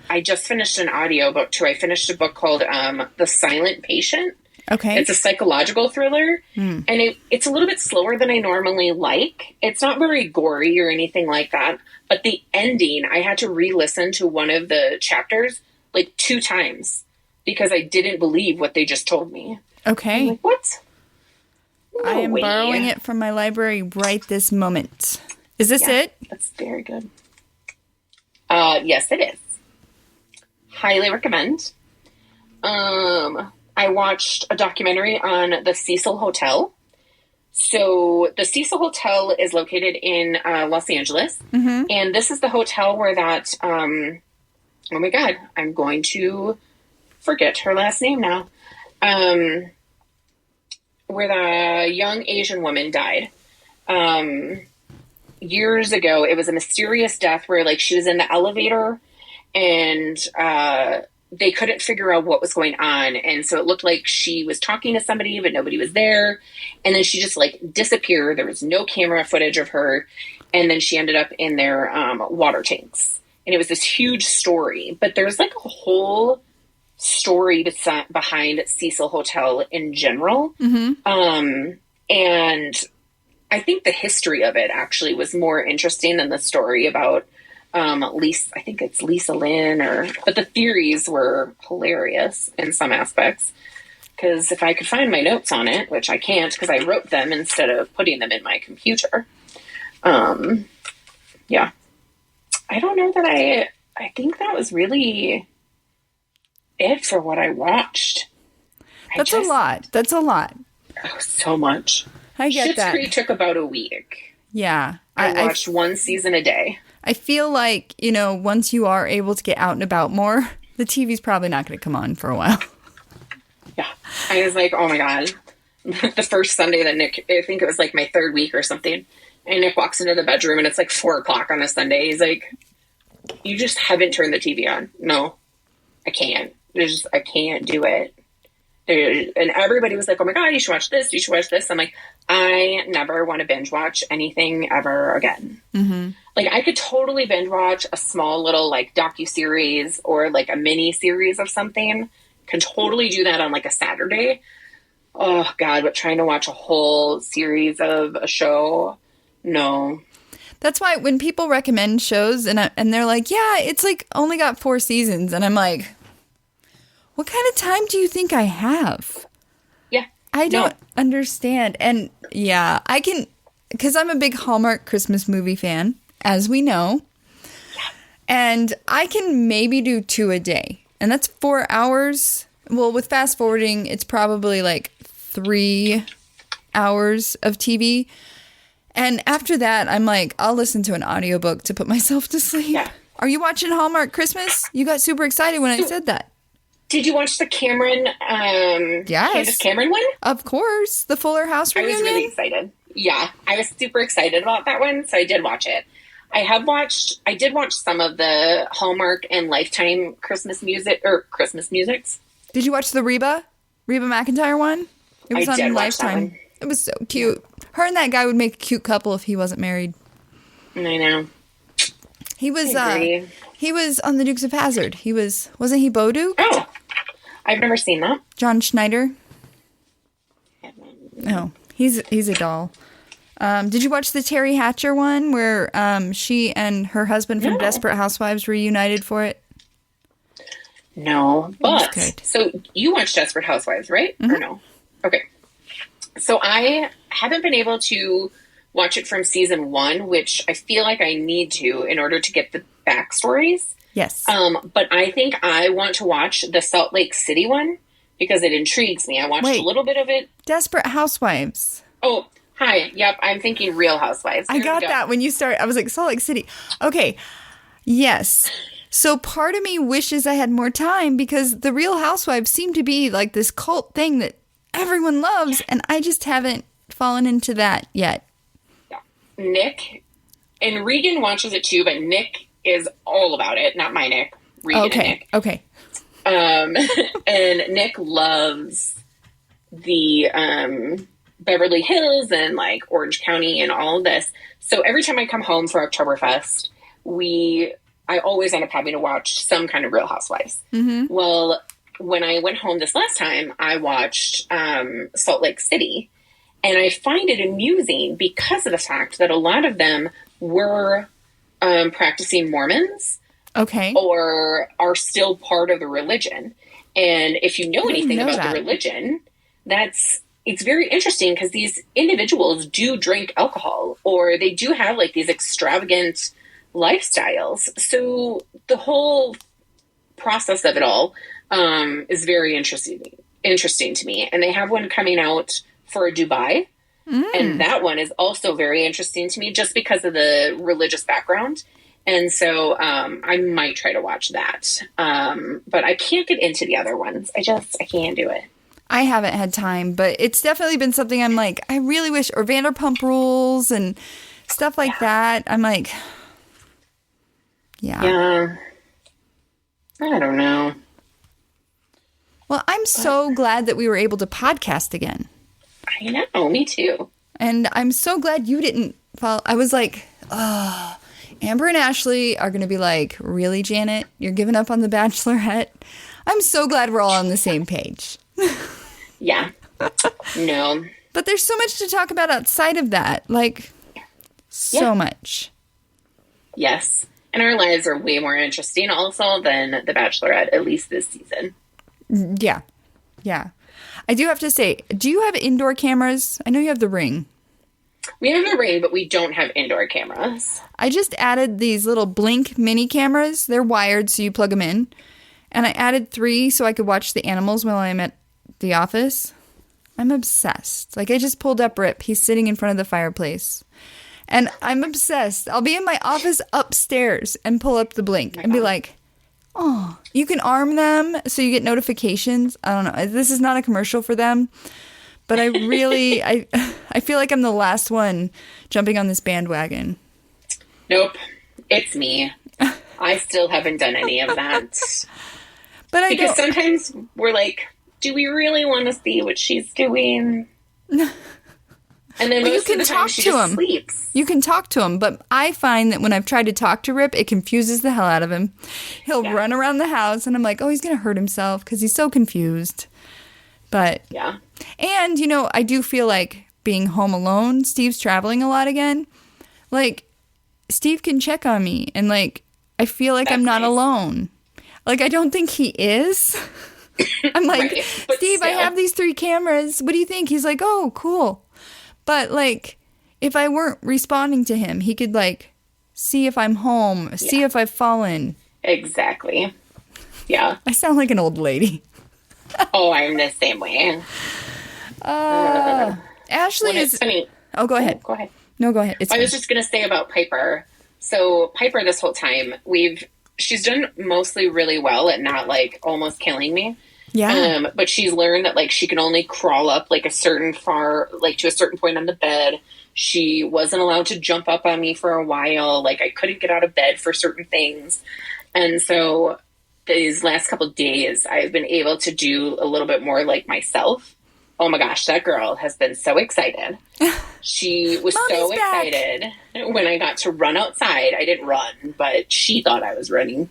I just finished an audiobook too. I finished a book called The Silent Patient. Okay. It's a psychological thriller, and it's a little bit slower than I normally like. It's not very gory or anything like that, but the ending, I had to re-listen to one of the chapters like 2 times because I didn't believe what they just told me. Okay. I'm like, what? No I am way. borrowing it from my library right this moment. Is this it? That's very good. Yes, it is. Highly recommend. I watched a documentary on the Cecil Hotel. So the Cecil Hotel is located in Los Angeles. And this is the hotel where that, oh my God, I'm going to forget her last name now. Where the young Asian woman died. Years ago, it was a mysterious death where like she was in the elevator and they couldn't figure out what was going on. And so it looked like she was talking to somebody, but nobody was there. And then she just like disappeared. There was no camera footage of her. And then she ended up in their water tanks. And it was this huge story. But there's like a whole story behind Cecil Hotel in general. And I think the history of it actually was more interesting than the story about Lisa, I think it's Lisa Lynn, but the theories were hilarious in some aspects. Because if I could find my notes on it, which I can't because I wrote them instead of putting them in my computer. Yeah. I don't know that I think that was really it for what I watched. That's a lot. That's a lot. Oh, so much. I get Schitt's that. Creek took about a week. Yeah. I watched one season a day. I feel like, once you are able to get out and about more, the TV's probably not going to come on for a while. Yeah. I was like, oh my God. The first Sunday that Nick, I think it was like my 3rd week or something, and Nick walks into the bedroom and it's like 4:00 on a Sunday. He's like, you just haven't turned the TV on. No, I can't. I can't do it. And everybody was like, oh my God, you should watch this. You should watch this. I'm like, I never want to binge watch anything ever again. Like I could totally binge watch a small little like docuseries or like a mini series of something. Can totally do that on like a Saturday. Oh God, but trying to watch a whole series of a show, no. That's why when people recommend shows and they're like, yeah, it's like only got 4 seasons. And I'm like, what kind of time do you think I have? Yeah. I don't understand. And yeah, I can, because I'm a big Hallmark Christmas movie fan, as we know. Yeah. And I can maybe do 2 a day. And that's 4 hours. Well, with fast forwarding, it's probably like 3 hours of TV. And after that, I'm like, I'll listen to an audiobook to put myself to sleep. Yeah. Are you watching Hallmark Christmas? You got super excited when I said that. Did you watch the Cameron, Candace Cameron one? Of course. The Fuller House reunion? I was really excited. Yeah, I was super excited about that one, so I did watch it. I did watch some of the Hallmark and Lifetime Christmas musics. Did you watch the Reba McEntire one? It was on Lifetime. It was so cute. Her and that guy would make a cute couple if he wasn't married. I know. He was on the Dukes of Hazzard. Wasn't he Bo-Duke? Oh, I've never seen that. John Schneider. No, he's a doll. Did you watch the Terry Hatcher one where she and her husband from Desperate Housewives reunited for it? No, but so you watched Desperate Housewives, right? Mm-hmm. Or no? Okay. So I haven't been able to watch it from season 1, which I feel like I need to in order to get the backstories. Yes. But I think I want to watch the Salt Lake City one because it intrigues me. I watched a little bit of it. Desperate Housewives. Oh, hi. Yep. I'm thinking Real Housewives. I got that when you started. I was like, Salt Lake City. Okay. Yes. So part of me wishes I had more time because the Real Housewives seem to be like this cult thing that everyone loves, and I just haven't fallen into that yet. Yeah. Nick, and Regan watches it too, but Nick is all about it. Not my Nick. Regan and Nick. Okay. And Nick loves the Beverly Hills and like Orange County and all of this. So every time I come home for Oktoberfest, I always end up having to watch some kind of Real Housewives. Mm-hmm. Well, when I went home this last time, I watched Salt Lake City, and I find it amusing because of the fact that a lot of them were practicing Mormons. Okay. Or are still part of the religion. And if you know anything about the religion, it's very interesting because these individuals do drink alcohol, or they do have like these extravagant lifestyles. So the whole process of it all is very interesting to me. And they have one coming out for Dubai. And that one is also very interesting to me just because of the religious background. And so I might try to watch that. But I can't get into the other ones. I can't do it. I haven't had time, but it's definitely been something I'm like, I really wish, or Vanderpump Rules and stuff like that. I'm like, yeah. I don't know. Well, I'm so glad that we were able to podcast again. I know, me too. And I'm so glad you didn't fall. I was like, oh, Amber and Ashley are going to be like, really, Janet? You're giving up on The Bachelorette? I'm so glad we're all on the same page. Yeah. No. But there's so much to talk about outside of that. Like, so much. Yes. And our lives are way more interesting also than The Bachelorette, at least this season. Yeah. Yeah. I do have to say, do you have indoor cameras? I know you have the Ring. We have a Ring, but we don't have indoor cameras. I just added these little Blink mini cameras. They're wired, so you plug them in. And I added 3 so I could watch the animals while I'm at the office. I'm obsessed. Like, I just pulled up Rip. He's sitting in front of the fireplace. And I'm obsessed. I'll be in my office upstairs and pull up the Blink and be like, oh, you can arm them so you get notifications. I don't know. This is not a commercial for them. But I really, I feel like I'm the last one jumping on this bandwagon. Nope. It's me. I still haven't done any of that. But because sometimes we're like, do we really want to see what she's doing? And then most of the time she just sleeps. You can talk to him, but I find that when I've tried to talk to Rip, it confuses the hell out of him. He'll run around the house, and I'm like, oh, he's going to hurt himself because he's so confused. But, yeah. And, you know, I do feel like being home alone, Steve's traveling a lot again. Like, Steve can check on me, and, like, I feel like I'm not alone. Like, I don't think he is. I'm like, right, Steve, still. I have these 3 cameras. What do you think? He's like, oh, cool. But, like, if I weren't responding to him, he could, like, see if I'm home, see if I've fallen. Exactly. Yeah. I sound like an old lady. Oh, I'm the same way. Ashley is... funny. Oh, go ahead. Go ahead. No, go ahead. I was just going to say about Piper. So, Piper, this whole time, she's done mostly really well at not, like, almost killing me. Yeah. But she's learned that, like, she can only crawl up, like, to a certain point on the bed. She wasn't allowed to jump up on me for a while. Like, I couldn't get out of bed for certain things. And so these last couple of days, I've been able to do a little bit more like myself. Oh my gosh, that girl has been so excited. She was so excited when I got to run outside. I didn't run, but she thought I was running.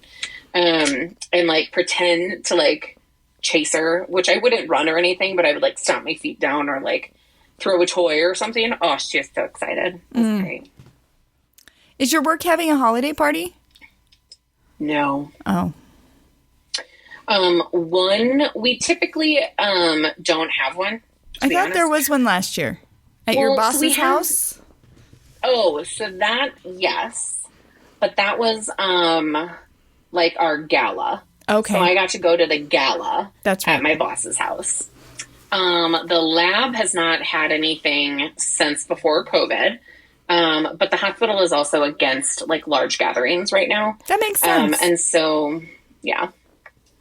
And, like, pretend to, like, chase her, which I wouldn't run or anything, but I would, like, stomp my feet down or, like, throw a toy or something. Oh, she was so excited. It was great. Is your work having a holiday party? No. Oh. We typically don't have one. I thought there was one last year. At your boss's house? Oh, so that, yes. But that was, like, our gala. Okay. So I got to go to the gala at my boss's house. The lab has not had anything since before COVID. But the hospital is also against, like, large gatherings right now. That makes sense. And so, yeah.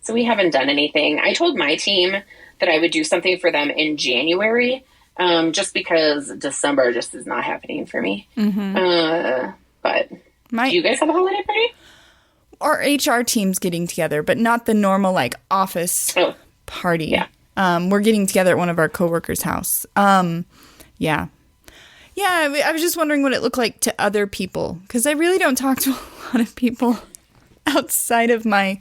So we haven't done anything. I told my team that I would do something for them in January, just because December just is not happening for me. Mm-hmm. But do you guys have a holiday party? Our HR team's getting together, but not the normal, like, office party. Yeah. We're getting together at one of our coworkers' house. Yeah. Yeah, I was just wondering what it looked like to other people, because I really don't talk to a lot of people outside of my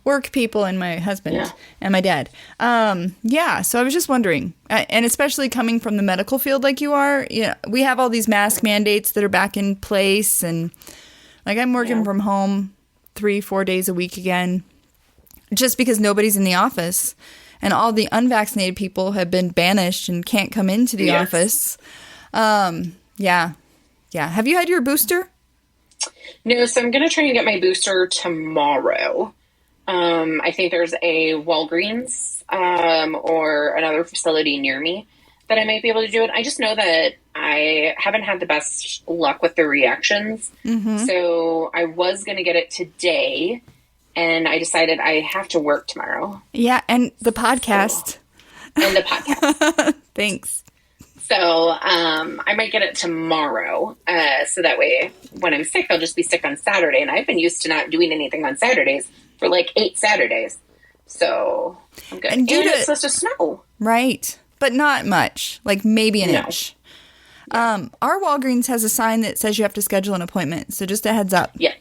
work people and my husband and my dad. Yeah, so I was just wondering, and especially coming from the medical field like you are, we have all these mask mandates that are back in place, and like I'm working from home 3-4 days a week again, just because nobody's in the office, and all the unvaccinated people have been banished and can't come into the office. Yeah. Have you had your booster? No, so I'm going to try and get my booster tomorrow. I think there's a Walgreens, or another facility near me that I might be able to do it. I just know that I haven't had the best luck with the reactions. Mm-hmm. So I was going to get it today, and I decided I have to work tomorrow. Yeah. And the podcast. Thanks. So I might get it tomorrow, so that way when I'm sick, I'll just be sick on Saturday. And I've been used to not doing anything on Saturdays for like 8 Saturdays. So I'm good. And it's supposed to snow. Right. But not much. Like maybe an inch. Our Walgreens has a sign that says you have to schedule an appointment. So just a heads up. Yeah.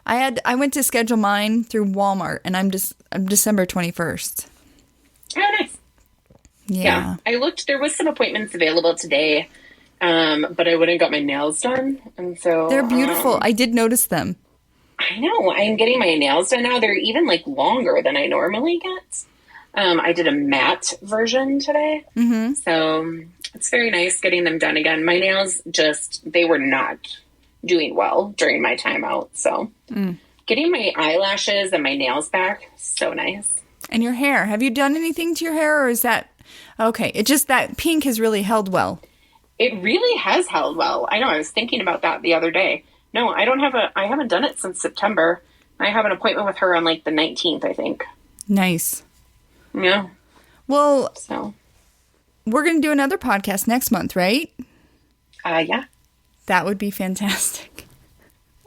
I went to schedule mine through Walmart, and I'm December 21st. Oh, nice. Yeah. I looked, there was some appointments available today, but I wouldn't got my nails done. And so they're beautiful. I did notice them. I know. I'm getting my nails done now. They're even like longer than I normally get. I did a matte version today. Mm-hmm. So it's very nice getting them done again. My nails they were not doing well during my time out. So getting my eyelashes and my nails back, so nice. And your hair. Have you done anything to your hair, or is that... Okay, it just that pink has really held well. It really has held well. I know, I was thinking about that the other day. No, I haven't done it since September. I have an appointment with her on like the 19th, I think. Nice. Yeah. Well, so we're going to do another podcast next month, right? Yeah. That would be fantastic.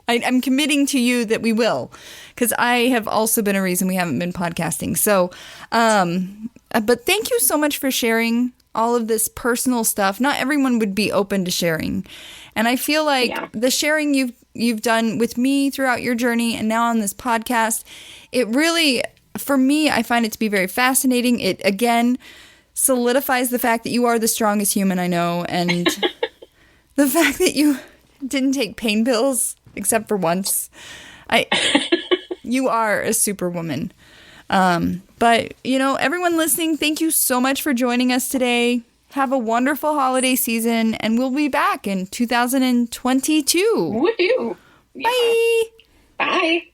I'm committing to you that we will, because I have also been a reason we haven't been podcasting. So, but thank you so much for sharing all of this personal stuff. Not everyone would be open to sharing. And I feel like the sharing you've done with me throughout your journey and now on this podcast, it really, for me, I find it to be very fascinating. It, again, solidifies the fact that you are the strongest human I know. And the fact that you didn't take pain pills except for once. You are a superwoman. But, everyone listening, thank you so much for joining us today. Have a wonderful holiday season, and we'll be back in 2022. Woohoo! Bye! Bye!